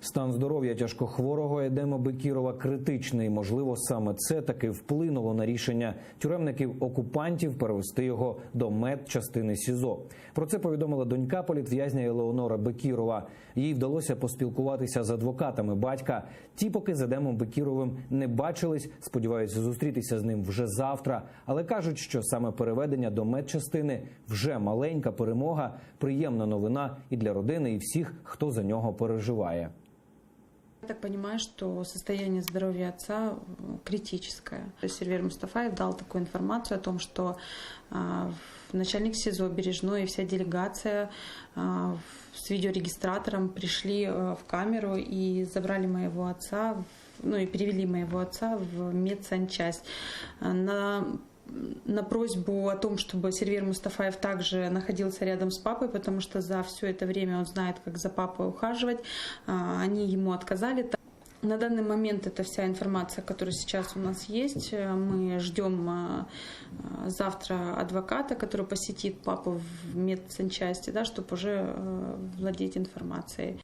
Стан здоров'я тяжкохворого Едема Бекірова критичний. Можливо, саме це таки вплинуло на рішення тюремників-окупантів перевести його до медчастини СІЗО. Про це повідомила донька політв'язня Елеонора Бекірова. Їй вдалося поспілкуватися з адвокатами батька. Ті поки з Едемом Бекіровим не бачились, сподіваються зустрітися з ним вже завтра. Але кажуть, що саме переведення до медчастини вже маленька перемога, приємна новина і для родини, і всіх, хто за нього переживає. Я так понимаю, что состояние здоровья отца критическое. Сервер Мустафаев дал такую информацию о том, что начальник СИЗО Бережной и вся делегация с видеорегистратором пришли в камеру и забрали моего отца, и перевели моего отца в медсанчасть. На просьбу о том, чтобы Сервер Мустафаев также находился рядом с папой, потому что за все это время он знает, как за папой ухаживать, они ему отказали. На данный момент это вся информация, которая сейчас у нас есть. Мы ждем завтра адвоката, который посетит папу в медсанчасти, чтобы уже владеть информацией.